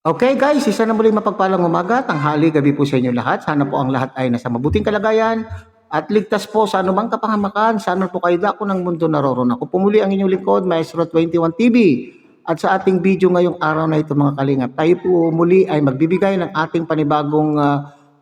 Okay guys, isa na muling mapagpalang umaga, tanghali, gabi po sa inyo lahat. Sana po ang lahat ay nasa mabuting kalagayan at ligtas po sa anumang kapahamakan. Sana po kayo dako ng mundo naroroon. Ako po muli ang inyong lingkod, Maestro 21 TV. At sa ating video ngayong araw na ito mga kalingap, tayo po muli ay magbibigay ng ating panibagong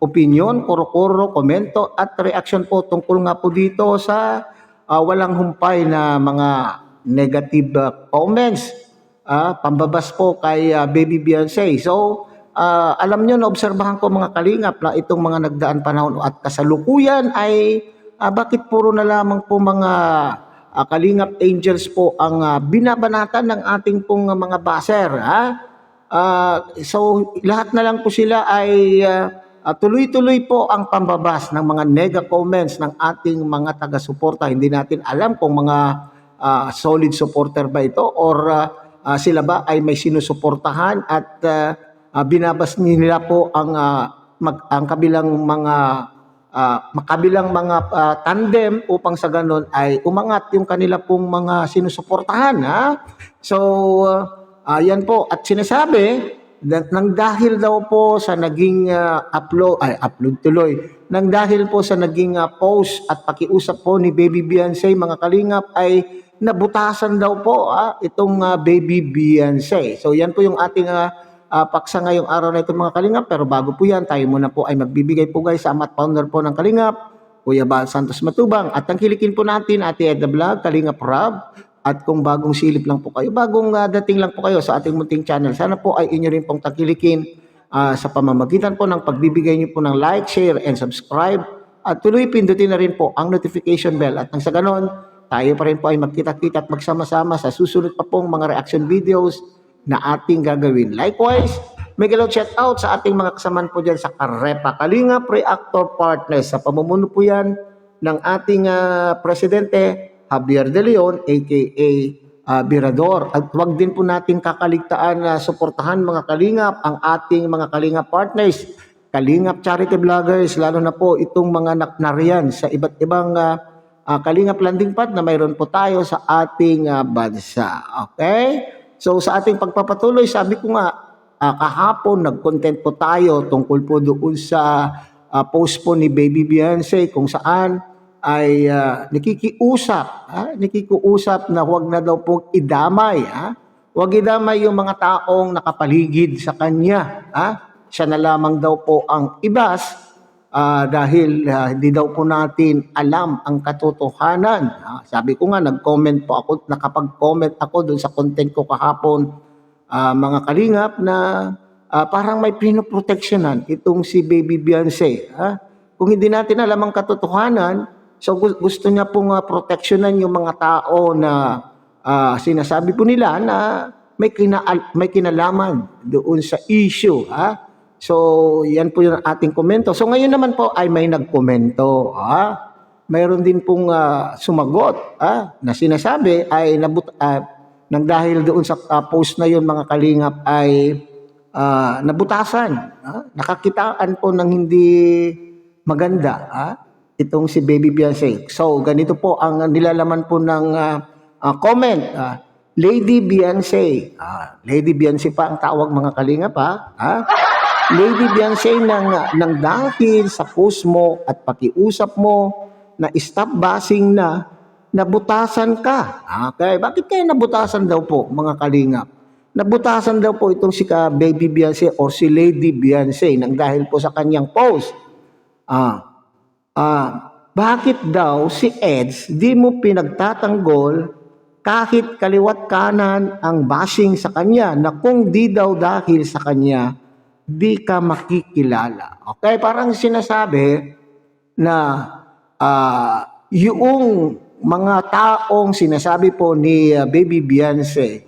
opinion, kuro-kuro, komento at reaction po tungkol nga po dito sa walang humpay na mga negative comments, pambabas po kay Baby Beyonce. So, alam nyo, naobserbahan ko mga kalingap na itong mga nagdaan panahon at kasalukuyan ay bakit puro na lamang po mga kalingap angels po ang binabanatan ng ating pong mga baser. So, lahat na lang po sila ay tuloy-tuloy po ang pambabas ng mga nega comments ng ating mga taga-suporta. Hindi natin alam kung mga solid supporter ba ito or sila ba ay may sinusuportahan at binabas nila po ang kabilang mga tandem upang sa ganon ay umangat yung kanila pong mga sinusuportahan. So, yan po. At sinasabi, nang dahil daw po sa naging upload tuloy, nang dahil po sa naging post at pakiusap po ni Baby Beyonce, mga kalingap, ay nabutasan daw po itong Baby Beyonce. So yan po yung ating paksa ngayong araw na ito mga kalingap. Pero bago po yan, tayo muna po ay magbibigay po guys sa amat founder po ng Kalingap, Kuya Bal Santos Matubang. At tangkilikin po natin Ate Edna Vlog, Kalingap Rob. At kung bagong silip lang po kayo, bagong dating lang po kayo sa ating munting channel, sana po ay inyo rin pong tangkilikin sa pamamagitan po ng pagbibigay niyo po ng like, share, and subscribe. At tuloy pindutin na rin po ang notification bell. At nang sa ganon, tayo pa rin po ay magkita-kita at magsama-sama sa susunod pa pong mga reaction videos na ating gagawin. Likewise, may galaw shout out sa ating mga kasamaan po dyan sa Karepa Kalingap Reactor Partners. Sa pamumuno po yan ng ating presidente, Javier De Leon, aka Birador. At wag din po natin kakaligtaan na suportahan mga kalingap ang ating mga kalingap partners, kalingap charity vloggers, lalo na po itong mga nariyan sa iba't ibang kalingap landing pad na mayroon po tayo sa ating bansa. Okay? So sa ating pagpapatuloy, sabi ko nga, kahapon nag-content po tayo tungkol po doon sa post po ni Baby Beyonce kung saan ay nakikiusap na huwag na daw pong idamay. Huwag idamay yung mga taong nakapaligid sa kanya. Siya na lamang daw po ang ibas dahil hindi daw po natin alam ang katotohanan. Sabi ko nga, nag-comment po ako, nakapag-comment ako dun sa content ko kahapon, mga kalingap, na parang may pinoproteksyonan itong si Baby Beyonce. Kung hindi natin alam ang katotohanan, so gusto niya pong proteksyonan yung mga tao na sinasabi po nila na may kinalaman doon sa issue. So yan po yung ating komento. So ngayon naman po ay may nagkomento. Mayroon din pong sumagot na sinasabi ay nang dahil doon sa post na yun mga kalingap ay nabutasan. Nakakitaan po ng hindi maganda. Itong si Baby Beyonce. So, ganito po ang nilalaman po ng comment. Lady Beyonce. Lady Beyonce pa ang tawag mga kalingap. Lady Beyonce nang dahil sa post mo at pakiusap mo na stop bashing na, nabutasan ka. Okay? Bakit kaya nabutasan daw po mga kalingap? Nabutasan daw po itong si Baby Beyonce or si Lady Beyonce nang dahil po sa kanyang post. Bakit daw si Eds di mo pinagtatanggol kahit kaliwat kanan ang bashing sa kanya na kung di daw dahil sa kanya, di ka makikilala. Okay? Parang sinasabi na yung mga taong sinasabi po ni Baby Beyonce,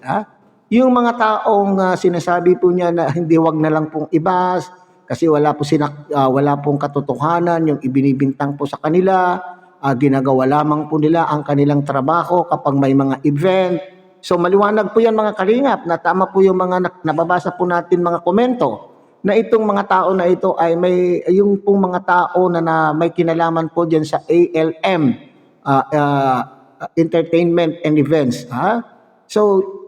yung mga taong sinasabi po niya na hindi wag na lang pong ibas, kasi wala pong katotohanan yung ibinibintang po sa kanila. Ginagawa lamang po nila ang kanilang trabaho kapag may mga event. So maliwanag po yan mga kalingap na tama po yung mga nababasa po natin mga komento na itong mga tao na ito ay yung pong mga tao na may kinalaman po dyan sa ALM, Entertainment and Events. So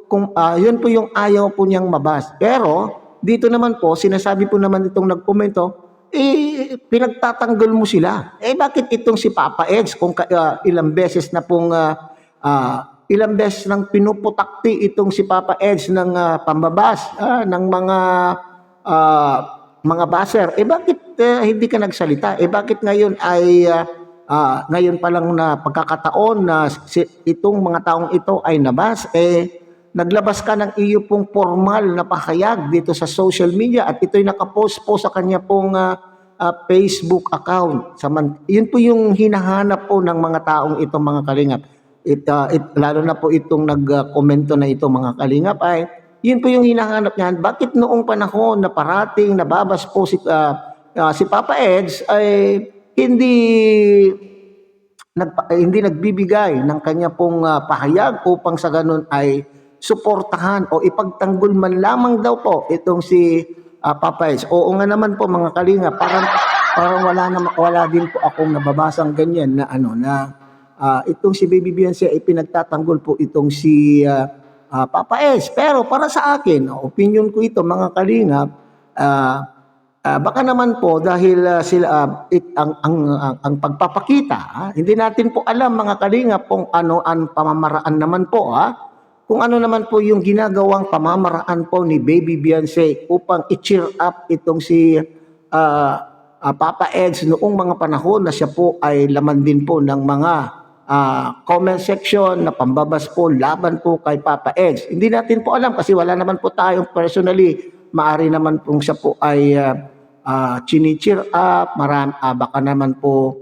kung yun po yung ayaw po niyang mabas. Pero dito naman po, sinasabi po naman itong nagkomento, pinagtatanggol mo sila. Bakit itong si Papa Eds kung ilang beses na pong ilang beses nang pinuputakti itong si Papa Eds ng pambabas ng mga baser. Bakit hindi ka nagsalita? Bakit ngayon ay ngayon pa lang na pagkakataon na itong mga taong ito ay nabas, naglabas ka ng iyo pong formal na pahayag dito sa social media at ito'y nakapost po sa kanya pong Facebook account. Yun po yung hinahanap po ng mga taong ito, mga kalingap. Lalo na po itong nag-komento na ito, mga kalingap, ay yun po yung hinahanap niyan. Bakit noong panahon na parating nababas po si Papa Eds ay hindi nagbibigay ng kanya pong pahayag upang sa ganun ay suportahan o ipagtanggol man lamang daw po itong si Papa Eds. Oo nga naman po, mga kalinga, parang wala din po akong nababasang ganyan na itong si Baby Beyonce ay pinagtatanggol po itong si Papa Eds. Pero para sa akin, opinion ko ito, mga kalinga, baka naman po dahil ang pagpapakita, hindi natin po alam, mga kalinga, kung ano ang pamamaraan naman po kung ano naman po yung ginagawang pamamaraan po ni Baby Beyonce upang i-cheer up itong si Papa Eds noong mga panahon na siya po ay laman din po ng mga comment section na pambabas po laban po kay Papa Eds. Hindi natin po alam kasi wala naman po tayong personally. Maari naman pong siya po ay chini-cheer up, baka naman po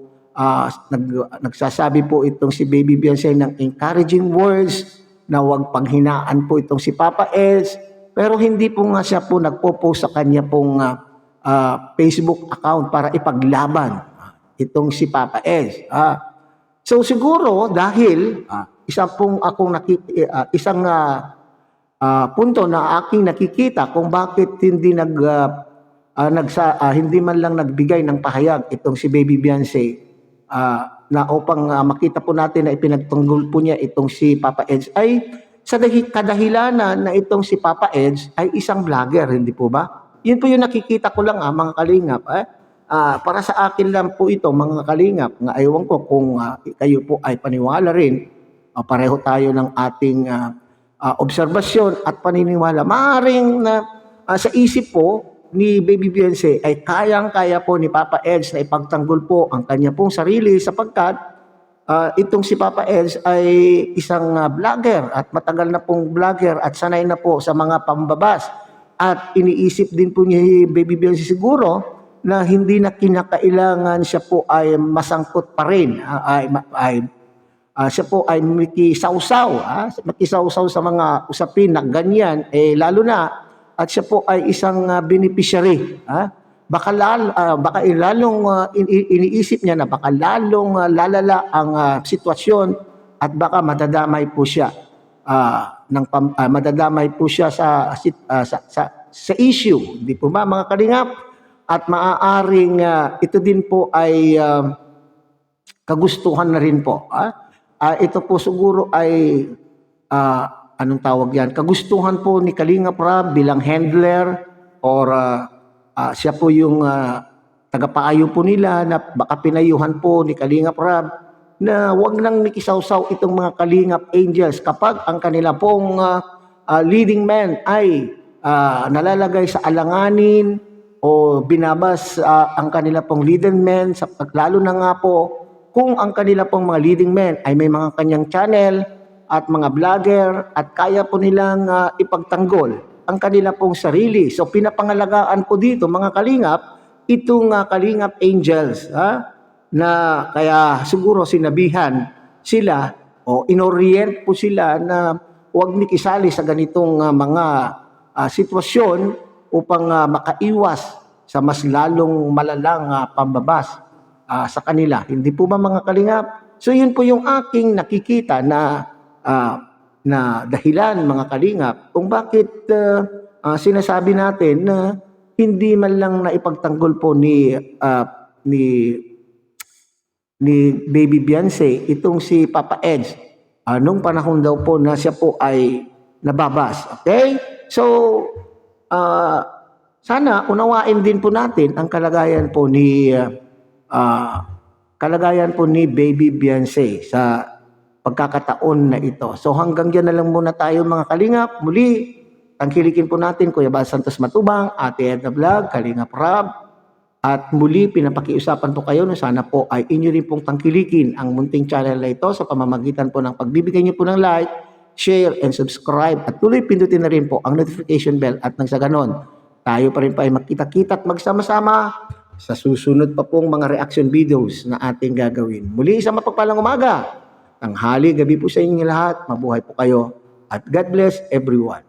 nagsasabi po itong si Baby Beyonce ng encouraging words na huwag panghinaan po itong si Papa Eds, pero hindi po nga siya po nagpo-post sa kanya pong Facebook account para ipaglaban itong si Papa Eds. So siguro dahil isang punto na aking nakikita kung bakit hindi hindi man lang nagbigay ng pahayag itong si Baby Beyonce na upang makita po natin na ipinagtanggol po niya itong si Papa Eds ay sa kadahilanan na itong si Papa Eds ay isang vlogger, hindi po ba? Yun po yung nakikita ko lang mga kalingap. Para sa akin lang po ito, mga kalingap, nga ayaw ko kung kayo po ay paniwala rin, pareho tayo ng ating obserbasyon at paniniwala. Maaring na sa isip po ni Baby Beyonce ay kayang-kaya po ni Papa Eds na ipagtanggol po ang kanya pong sarili sapagkat itong si Papa Eds ay isang vlogger at matagal na pong vlogger at sanay na po sa mga pambabas at iniisip din po ni Baby Beyonce siguro na hindi na kinakailangan siya po ay masangkot pa rin siya po ay makisawsaw sa mga usapin na ganyan lalo na at siya po ay isang beneficiary. Baka lalong iniisip niya na baka lalong lalala ang sitwasyon at baka madadamay po siya sa issue. Di po ba, mga kalingap? At maaaring ito din po ay kagustuhan na rin po. Ito po siguro ay anong tawag yan? Kagustuhan po ni Kalingap Rab bilang handler or siya po yung tagapaayo po nila na baka pinayuhan po ni Kalingap Rab na wag nang mikisawsaw itong mga Kalingap Angels kapag ang kanila pong leading man ay nalalagay sa alanganin o binabas ang kanila pong leading man, lalo na nga po kung ang kanila pong mga leading men ay may mga kanyang channel at mga vlogger at kaya po nilang ipagtanggol ang kanila pong sarili. So pinapangalagaan po dito, mga kalingap, itong Kalingap Angels na kaya siguro sinabihan sila o inorient po sila na huwag mikisali sa ganitong mga sitwasyon upang makaiwas sa mas lalong malalang pambabas sa kanila. Hindi po ba, mga kalingap? So yun po yung aking nakikita na dahilan, mga kalingap, kung bakit sinasabi natin na hindi man lang naipagtanggol po ni Baby Beyonce itong si Papa Eds nung panahon daw po na siya po ay nababas. Okay? So sana unawain din po natin ang kalagayan po ni Baby Beyonce sa pagkakataon na ito. So hanggang diyan na lang muna tayo mga kalingap. Muli, tangkilikin po natin Kuya Bal Santos Matubang, Ate Edna Vlog, Kalingap Rab, at muli pinapakiusapan po kayo na sana po ay inyo rin pong tangkilikin ang munting channel na ito sa pamamagitan po ng pagbibigay niyo po ng like, share, and subscribe, at tuloy pindutin na rin po ang notification bell at nang sa ganon, tayo pa rin pa ay magkita-kita at magsama-sama sa susunod pa pong mga reaction videos na ating gagawin. Muli isang mapagpalang umaga, tanghali, gabi po sa inyo lahat, mabuhay po kayo, at God bless everyone.